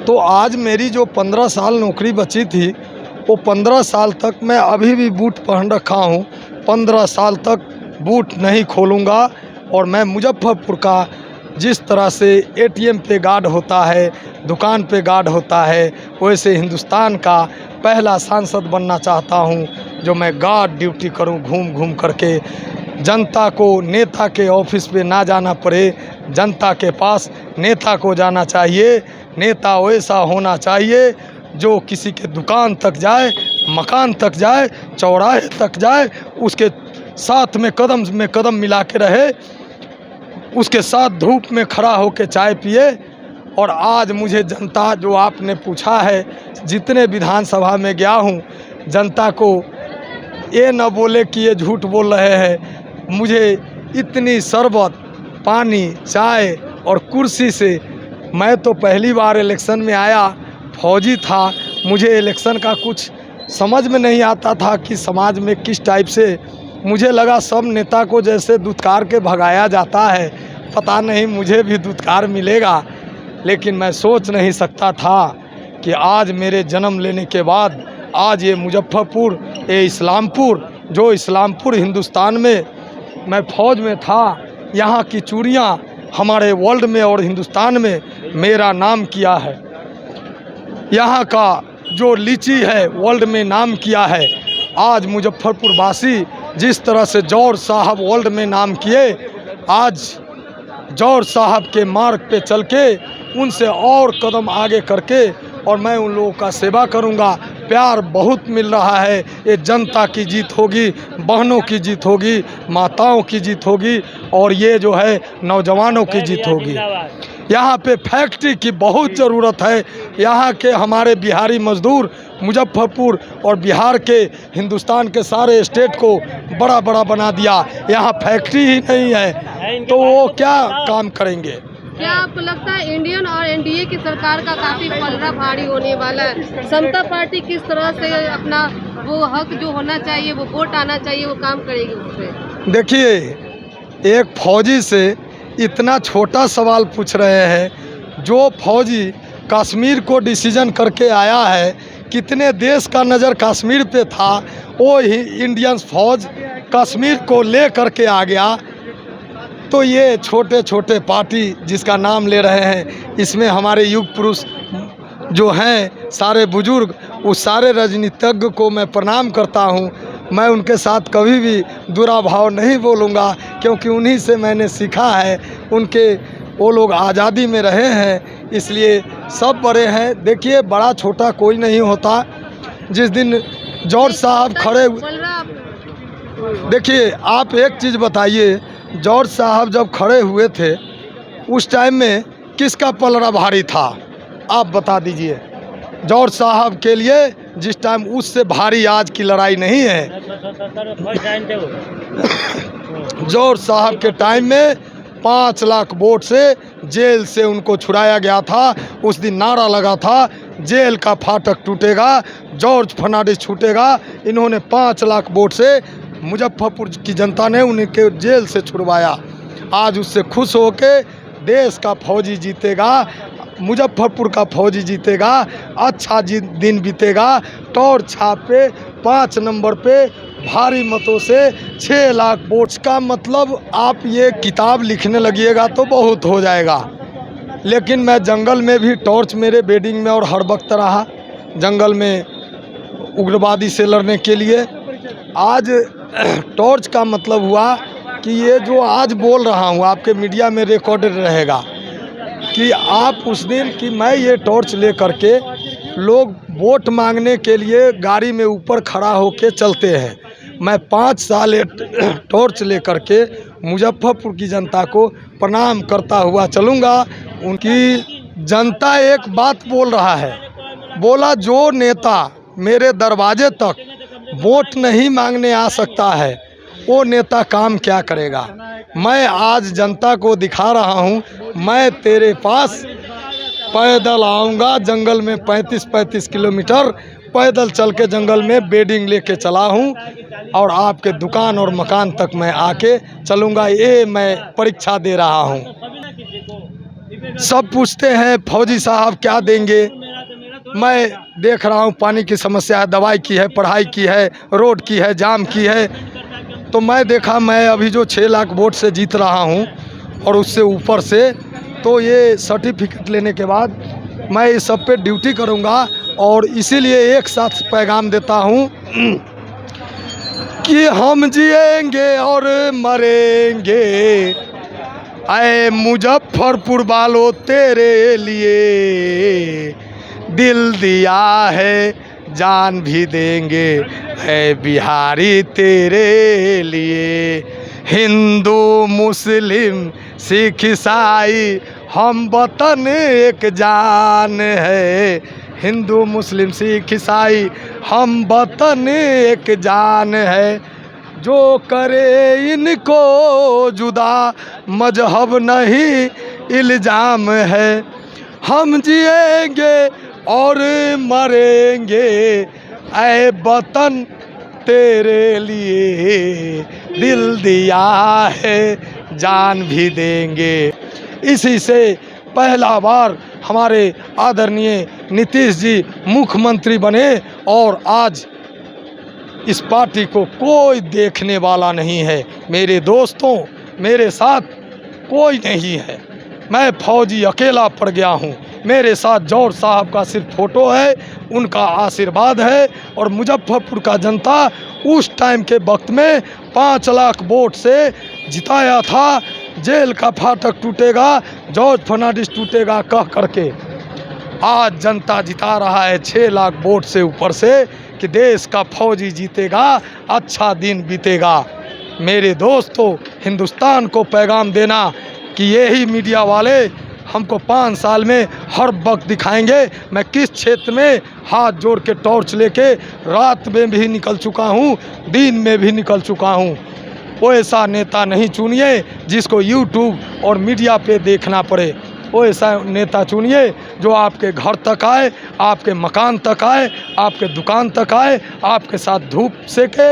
तो आज मेरी जो 15 साल नौकरी बची थी, वो 15 साल तक मैं अभी भी बूट पहन रखा हूँ। 15 साल तक बूट नहीं खोलूँगा। और मैं मुजफ्फरपुर का जिस तरह से एटीएम पे गार्ड होता है, दुकान पे गार्ड होता है, वैसे हिंदुस्तान का पहला सांसद बनना चाहता हूँ, जो मैं गार्ड ड्यूटी करूँ घूम घूम करके। जनता को नेता के ऑफिस पे ना जाना पड़े, जनता के पास नेता को जाना चाहिए। नेता वैसा होना चाहिए जो किसी के दुकान तक जाए, मकान तक जाए, चौराहे तक जाए, उसके साथ में कदम मिला के रहे, उसके साथ धूप में खड़ा होकर चाय पिए। और आज मुझे जनता, जो आपने पूछा है, जितने विधानसभा में गया हूँ, जनता को ये न बोले कि ये झूठ बोल रहे हैं। मुझे इतनी शरबत, पानी, चाय और कुर्सी से, मैं तो पहली बार इलेक्शन में आया, फौजी था, मुझे इलेक्शन का कुछ समझ में नहीं आता था कि समाज में किस टाइप से, मुझे लगा सब नेता को जैसे दुत्कार के भगाया जाता है, पता नहीं मुझे भी दुत्कार मिलेगा। लेकिन मैं सोच नहीं सकता था कि आज मेरे जन्म लेने के बाद आज ये मुजफ्फरपुर, ये इस्लामपुर, जो इस्लामपुर हिंदुस्तान में मैं फ़ौज में था, यहाँ की चूड़ियाँ हमारे वर्ल्ड में और हिंदुस्तान में मेरा नाम किया है। यहाँ का जो लीची है वर्ल्ड में नाम किया है। आज मुजफ्फरपुर वासी जिस तरह से जौहर साहब वर्ल्ड में नाम किए, आज जौहर साहब के मार्ग पे चल के उनसे और कदम आगे करके, और मैं उन लोगों का सेवा करूंगा। प्यार बहुत मिल रहा है। ये जनता की जीत होगी, बहनों की जीत होगी, माताओं की जीत होगी, और ये जो है नौजवानों की जीत होगी। यहाँ पे फैक्ट्री की बहुत ज़रूरत है। यहाँ के हमारे बिहारी मजदूर मुजफ्फरपुर और बिहार के, हिंदुस्तान के सारे स्टेट को बड़ा बड़ा बना दिया। यहाँ फैक्ट्री ही नहीं है तो वो क्या काम करेंगे। क्या आपको लगता है इंडियन और एनडीए की सरकार का काफी पलड़ा भारी होने वाला है? समता पार्टी किस तरह से अपना वो हक जो होना चाहिए, वो वोट आना चाहिए, वो काम करेगी उस पर? देखिए, एक फौजी से इतना छोटा सवाल पूछ रहे हैं। जो फौजी कश्मीर को डिसीजन करके आया है, कितने देश का नज़र कश्मीर पे था, वो ही इंडियन फौज कश्मीर को ले करके आ गया। तो ये छोटे छोटे पार्टी जिसका नाम ले रहे हैं, इसमें हमारे युग पुरुष जो हैं, सारे बुजुर्ग, उस सारे राजनीतिज्ञ को मैं प्रणाम करता हूं। मैं उनके साथ कभी भी बुरा भाव नहीं बोलूँगा, क्योंकि उन्हीं से मैंने सीखा है। वो लोग आज़ादी में रहे हैं, इसलिए सब बड़े हैं। देखिए, बड़ा छोटा कोई नहीं होता। जिस दिन जौहर साहब खड़े, देखिए आप एक चीज़ बताइए, जौहर साहब जब खड़े हुए थे उस टाइम में किसका पलड़ा भारी था, आप बता दीजिए। जौहर साहब के लिए जिस टाइम, उससे भारी आज की लड़ाई नहीं है। जौहर साहब के टाइम में 5 लाख वोट से जेल से उनको छुड़ाया गया था। उस दिन नारा लगा था, जेल का फाटक टूटेगा, जॉर्ज फर्नांडिस छूटेगा। इन्होंने 5 लाख वोट से मुजफ्फरपुर की जनता ने उनके जेल से छुड़वाया। आज उससे खुश होके देश का फौजी जीतेगा, मुजफ्फरपुर का फौजी जीतेगा, अच्छा दिन बीतेगा। टॉर छाप पे 5 नंबर पे भारी मतों से 6 लाख वोट्स का मतलब, आप ये किताब लिखने लगिएगा तो बहुत हो जाएगा। लेकिन मैं जंगल में भी, टॉर्च मेरे बेडिंग में और हर वक्त रहा जंगल में उग्रवादी से लड़ने के लिए। आज टॉर्च का मतलब हुआ कि ये जो आज बोल रहा हूँ आपके मीडिया में रिकॉर्डेड रहेगा, कि आप उस दिन कि मैं ये टॉर्च ले करके, लोग वोट मांगने के लिए गाड़ी में ऊपर खड़ा होके चलते हैं। मैं 5 साल टॉर्च ले करके मुजफ्फरपुर की जनता को प्रणाम करता हुआ चलूँगा। उनकी जनता एक बात बोल रहा है, बोला जो नेता मेरे दरवाजे तक वोट नहीं मांगने आ सकता है, वो नेता काम क्या करेगा। मैं आज जनता को दिखा रहा हूँ, मैं तेरे पास पैदल आऊँगा। जंगल में 35-35 किलोमीटर पैदल चल के जंगल में बेडिंग लेके चला हूँ, और आपके दुकान और मकान तक मैं आके चलूँगा। ये मैं परीक्षा दे रहा हूँ। सब पूछते हैं फौजी साहब क्या देंगे। मैं देख रहा हूँ पानी की समस्या है, दवाई की है, पढ़ाई की है, रोड की है, जाम की है। तो मैं देखा, मैं अभी जो 6 लाख वोट से जीत रहा हूँ और उससे ऊपर से, तो ये सर्टिफिकेट लेने के बाद मैं इस सब पे ड्यूटी करूँगा। और इसीलिए एक साथ पैगाम देता हूँ कि हम जिएंगे और मरेंगे, आए मुजफ्फरपुर वालों तेरे लिए, दिल दिया है जान भी देंगे, है बिहारी तेरे लिए। हिंदू मुस्लिम सिख ईसाई हम वतन एक जान है, हिंदू मुस्लिम सिख ईसाई हम वतन एक जान है। जो करे इनको जुदा मजहब नहीं इल्ज़ाम है, हम जिएंगे और मरेंगे, ऐ वतन तेरे लिए, दिल दिया है जान भी देंगे। इसी से पहला बार हमारे आदरणीय नीतीश जी मुख्यमंत्री बने और आज इस पार्टी को कोई देखने वाला नहीं है। मेरे दोस्तों, मेरे साथ कोई नहीं है, मैं फौजी अकेला पड़ गया हूँ। मेरे साथ जौहर साहब का सिर्फ फ़ोटो है, उनका आशीर्वाद है। और मुजफ्फरपुर का जनता उस टाइम के वक्त में 5 लाख वोट से जिताया था। जेल का फाटक टूटेगा, जॉर्ज फर्नांडिस टूटेगा कह करके आज जनता जिता रहा है 6 लाख वोट से ऊपर से कि देश का फौजी जीतेगा, अच्छा दिन बीतेगा। मेरे दोस्तों, हिंदुस्तान को पैगाम देना कि यही मीडिया वाले हमको 5 साल में हर वक्त दिखाएंगे। मैं किस क्षेत्र में हाथ जोड़ के टॉर्च लेके रात में भी निकल चुका हूँ, दिन में भी निकल चुका हूँ। वो ऐसा नेता नहीं चुनिए जिसको यूट्यूब और मीडिया पे देखना पड़े। वो ऐसा नेता चुनिए जो आपके घर तक आए, आपके मकान तक आए, आपके दुकान तक आए, आपके साथ धूप सेके।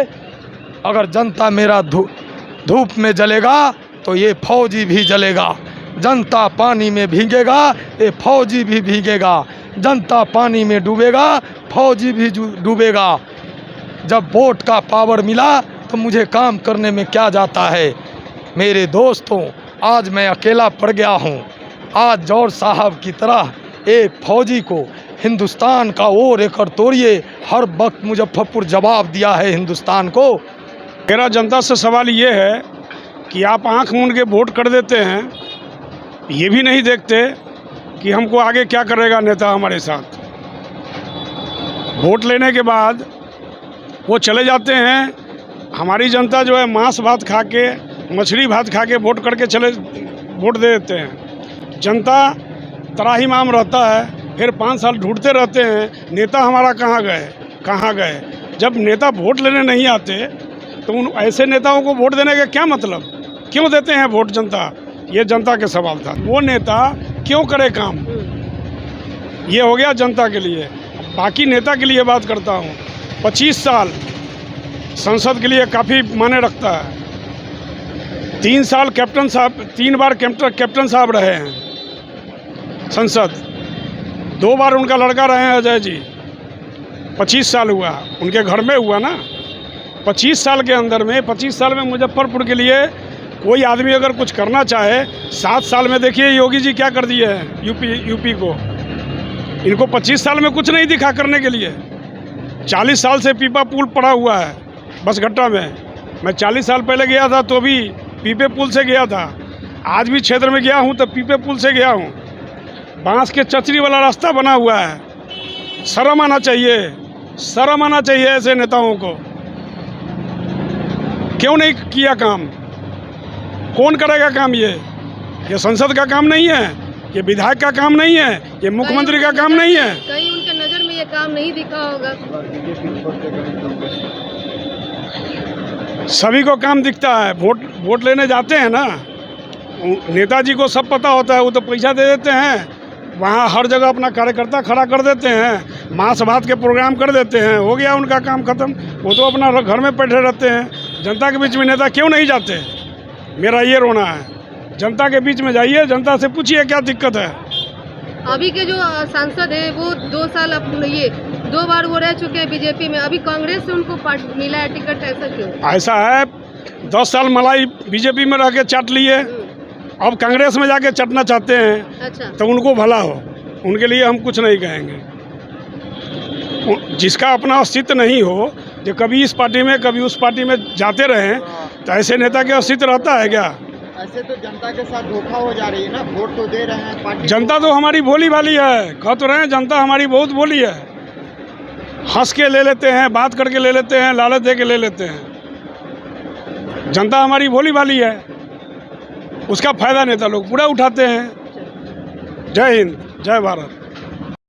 अगर जनता मेरा धूप में जलेगा तो ये फौजी भी जलेगा। जनता पानी में भीगेगा, ये फौजी भी भीगेगा। जनता पानी में डूबेगा, फौजी भी डूबेगा। जब वोट का पावर मिला तो मुझे काम करने में क्या जाता है। मेरे दोस्तों, आज मैं अकेला पड़ गया हूँ। आज जौहर साहब की तरह एक फौजी को हिंदुस्तान का वो रेकॉर्ड तोड़िए। हर वक्त मुजफ्फरपुर जवाब दिया है हिंदुस्तान को। मेरा जनता से सवाल ये है कि आप आंख मूंद के वोट कर देते हैं, ये भी नहीं देखते कि हमको आगे क्या करेगा नेता हमारे साथ। वोट लेने के बाद वो चले जाते हैं। हमारी जनता जो है मांस भात खा के, मछली भात खा के वोट करके वोट दे देते हैं। जनता त्राहिमाम रहता है, फिर 5 साल ढूंढते रहते हैं नेता हमारा कहाँ गए। जब नेता वोट लेने नहीं आते तो उन ऐसे नेताओं को वोट देने का क्या मतलब, क्यों देते हैं वोट जनता? ये जनता के सवाल था। वो नेता क्यों करे काम, ये हो गया जनता के लिए। बाकी नेता के लिए बात करता हूँ। 25 साल संसद के लिए काफ़ी मायने रखता है। 3 साल कैप्टन साहब, 3 बार कैप्टन साहब रहे हैं संसद, 2 बार उनका लड़का रहे हैं अजय जी। 25 साल हुआ, उनके घर में हुआ ना। 25 साल के अंदर में, 25 साल में मुजफ्फरपुर के लिए कोई आदमी अगर कुछ करना चाहे, 7 साल में देखिए योगी जी क्या कर दिए हैं यूपी को। इनको 25 साल में कुछ नहीं दिखा करने के लिए। 40 साल से पीपा पुल पड़ा हुआ है बसघट्टा में। मैं 40 साल पहले गया था तो भी पीपे पुल से गया था। आज भी क्षेत्र में गया हूँ तो पीपे पुल से गया हूँ। बांस के चचरी वाला रास्ता बना हुआ है। शर्म आना चाहिए ऐसे नेताओं को। क्यों नहीं किया काम? कौन करेगा काम? ये संसद का काम नहीं है, ये विधायक का काम नहीं है, ये मुख्यमंत्री का काम नहीं है। कहीं उनके नज़र में ये काम नहीं दिखा होगा। सभी को काम दिखता है। वोट लेने जाते हैं ना, नेताजी को सब पता होता है। वो तो पैसा दे देते हैं, वहाँ हर जगह अपना कार्यकर्ता खड़ा कर देते हैं, मांस भात के प्रोग्राम कर देते हैं, हो गया उनका काम खत्म। वो तो अपना घर में बैठे रहते हैं। जनता के बीच में नेता क्यों नहीं जाते? मेरा ये रोना है। जनता के बीच में जाइए, जनता से पूछिए क्या दिक्कत है। अभी के जो सांसद है वो 2 साल ये 2 बार वो रह चुके हैं बीजेपी में, अभी कांग्रेस से उनको मिला है टिकट, ऐसा क्यों? ऐसा है 10 साल मलाई बीजेपी में रह के चाट लिए, अब कांग्रेस में जाके चटना चाहते हैं। अच्छा, तो उनको भला हो, उनके लिए हम कुछ नहीं कहेंगे। जिसका अपना अस्तित्व नहीं हो, जो कभी इस पार्टी में कभी उस पार्टी में जाते रहें, तो ऐसे नेता के अस्तित्व रहता है क्या? ऐसे तो जनता के साथ धोखा हो जा रही है ना, वोट तो दे रहे हैं पार्टी। जनता तो हमारी भोली भाली है, कह तो रहे हैं जनता हमारी बहुत भोली है। हंस के ले लेते हैं, बात करके ले लेते हैं, लालच दे के ले लेते हैं। जनता हमारी भोली भाली है, उसका फायदा नेता लोग पूरा उठाते हैं। जय हिंद, जय भारत।